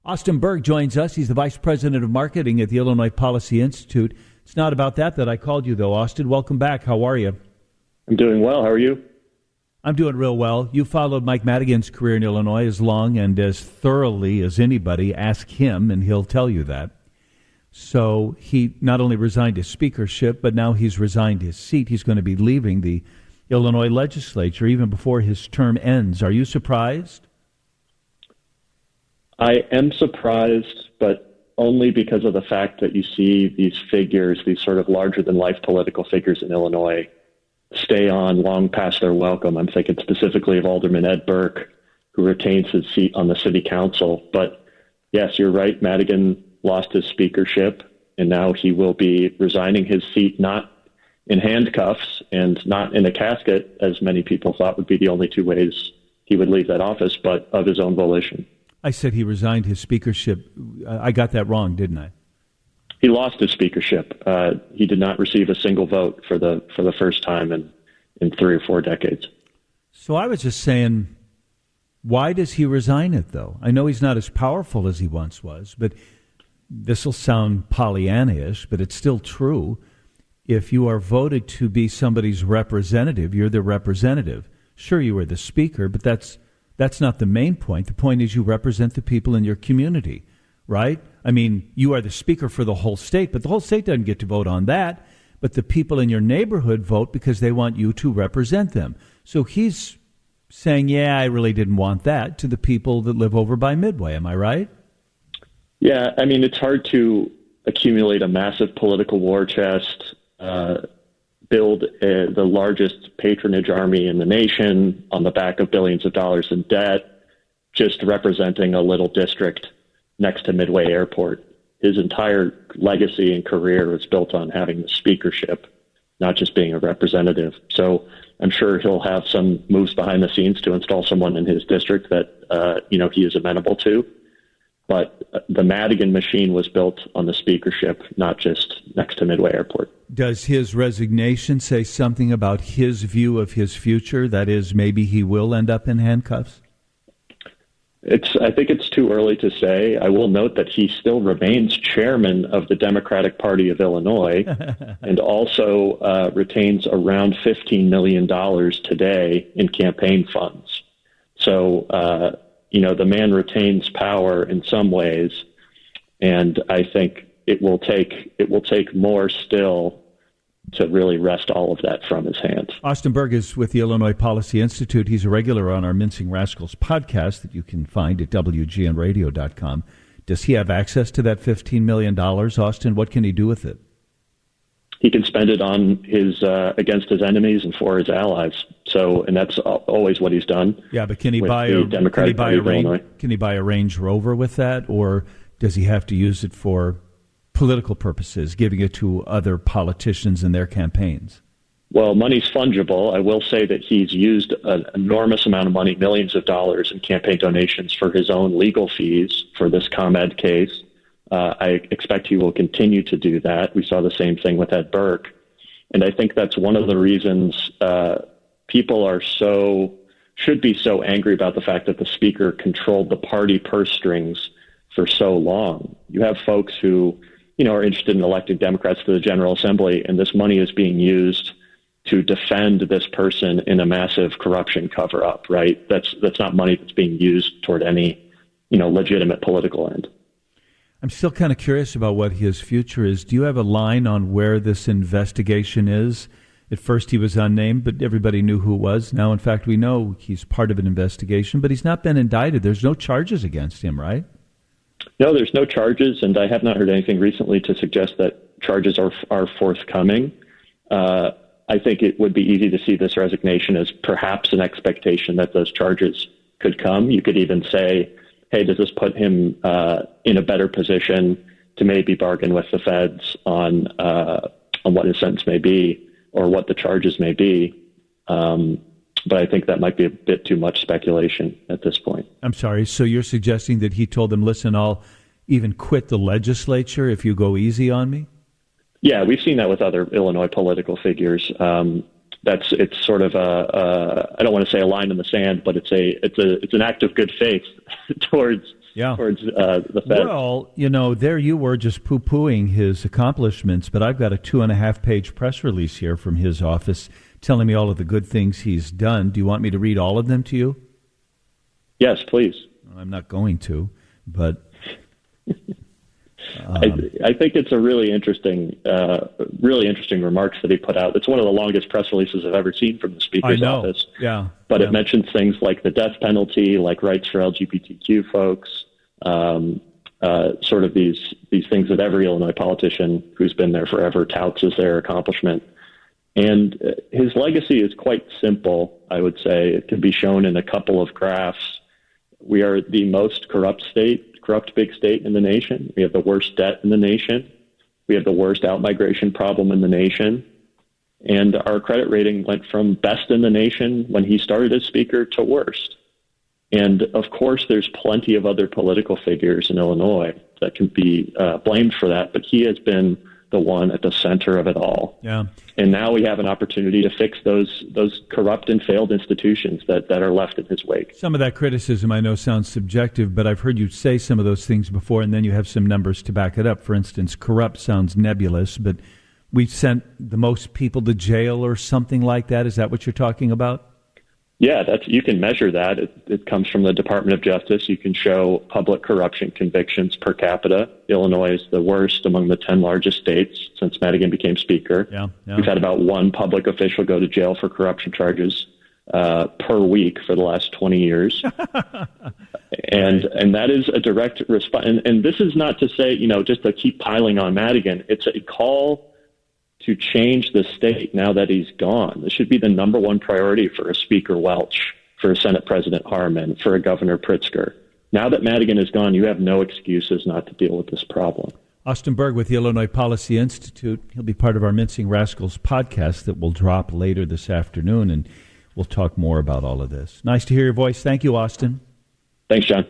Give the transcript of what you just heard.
Austin Berg joins us. He's the Vice President of Marketing at the Illinois Policy Institute. It's not about that I called you, though, Austin. Welcome back. How are you? I'm doing well. How are you? I'm doing real well. You followed Mike Madigan's career in Illinois as long and as thoroughly as anybody. Ask him, and he'll tell you that. So he not only resigned his speakership, but now he's resigned his seat. He's going to be leaving the Illinois legislature even before his term ends. Are you surprised? I am surprised, but only because of the fact that you see these figures, these sort of larger-than-life political figures in Illinois, stay on long past their welcome. I'm thinking specifically of Alderman Ed Berg, who retains his seat on the city council. But yes, you're right, Madigan lost his speakership, and now he will be resigning his seat, not in handcuffs and not in a casket, as many people thought would be the only two ways he would leave that office, but of his own volition. I said he resigned his speakership. I got that wrong, didn't I? He lost his speakership. He did not receive a single vote for the first time in 3 or 4 decades. So I was just saying, why does he resign it, though? I know he's not as powerful as he once was, but this will sound Pollyanna-ish, but it's still true. If you are voted to be somebody's representative, you're the representative. Sure, you are the speaker, but that's not the main point. The point is you represent the people in your community, right? I mean, you are the speaker for the whole state, but the whole state doesn't get to vote on that. But the people in your neighborhood vote because they want you to represent them. So he's saying, yeah, I really didn't want that, to the people that live over by Midway. Am I right? Yeah, I mean, it's hard to accumulate a massive political war chest, build the largest patronage army in the nation on the back of billions of dollars in debt, just representing a little district next to Midway Airport. His entire legacy and career was built on having the speakership, not just being a representative. So I'm sure he'll have some moves behind the scenes to install someone in his district that he is amenable to. But the Madigan machine was built on the speakership, not just next to Midway Airport. Does his resignation say something about his view of his future? That is, maybe he will end up in handcuffs? I think it's too early to say. I will note that he still remains chairman of the Democratic Party of Illinois and also retains around $15 million today in campaign funds. So, the man retains power in some ways, and I think it will take more still to really wrest all of that from his hands. Austin Berg is with the Illinois Policy Institute. He's a regular on our Mincing Rascals podcast that you can find at WGNradio.com. Does he have access to that $15 million, Austin? What can he do with it? He can spend it on his against his enemies and for his allies. So, and that's always what he's done. Yeah, but can he buy a Range Rover with that, or does he have to use it for political purposes, giving it to other politicians in their campaigns? Well, money's fungible. I will say that he's used an enormous amount of money, millions of dollars in campaign donations for his own legal fees for this ComEd case. I expect he will continue to do that. We saw the same thing with Ed Berg. And I think that's one of the reasons people should be so angry about the fact that the speaker controlled the party purse strings for so long. You have folks who, are interested in electing Democrats to the General Assembly, and this money is being used to defend this person in a massive corruption cover-up, right? That's not money that's being used toward any, legitimate political end. I'm still kind of curious about what his future is. Do you have a line on where this investigation is? At first he was unnamed, but everybody knew who it was. Now, in fact, we know he's part of an investigation, but he's not been indicted. There's no charges against him, right? No, there's no charges, and I have not heard anything recently to suggest that charges are forthcoming. I think it would be easy to see this resignation as perhaps an expectation that those charges could come. You could even say, hey, does this put him in a better position to maybe bargain with the feds on what his sentence may be or what the charges may be? But I think that might be a bit too much speculation at this point. I'm sorry. So you're suggesting that he told them, listen, I'll even quit the legislature if you go easy on me? Yeah, we've seen that with other Illinois political figures. It's sort of I don't want to say a line in the sand, but it's an act of good faith towards towards the Fed. Well, there you were just poo-pooing his accomplishments, but I've got a 2.5-page press release here from his office telling me all of the good things he's done. Do you want me to read all of them to you? Yes, please. I'm not going to, but... I think it's a really interesting remarks that he put out. It's one of the longest press releases I've ever seen from the Speaker's office. Yeah, but it mentions things like the death penalty, like rights for LGBTQ folks, sort of these things that every Illinois politician who's been there forever touts as their accomplishment. And his legacy is quite simple, I would say. It can be shown in a couple of graphs. We are the most corrupt big state in the nation. We have the worst debt in the nation. We have the worst out-migration problem in the nation. And our credit rating went from best in the nation when he started as Speaker to worst. And, of course, there's plenty of other political figures in Illinois that can be blamed for that, but he has been the one at the center of it all. Yeah. And now we have an opportunity to fix those corrupt and failed institutions that are left in his wake. Some of that criticism I know sounds subjective, but I've heard you say some of those things before, and then you have some numbers to back it up. For instance, corrupt sounds nebulous, but we sent the most people to jail or something like that. Is that what you're talking about? Yeah, you can measure that. It comes from the Department of Justice. You can show public corruption convictions per capita. Illinois is the worst among the 10 largest states since Madigan became Speaker. Yeah. We've had about one public official go to jail for corruption charges per week for the last 20 years. And that is a direct response. And this is not to say, just to keep piling on Madigan. It's a call to change the state now that he's gone. This should be the number one priority for a Speaker Welch, for a Senate President Harmon, for a Governor Pritzker. Now that Madigan is gone, you have no excuses not to deal with this problem. Austin Berg with the Illinois Policy Institute. He'll be part of our Mincing Rascals podcast that will drop later this afternoon, and we'll talk more about all of this. Nice to hear your voice. Thank you, Austin. Thanks, John.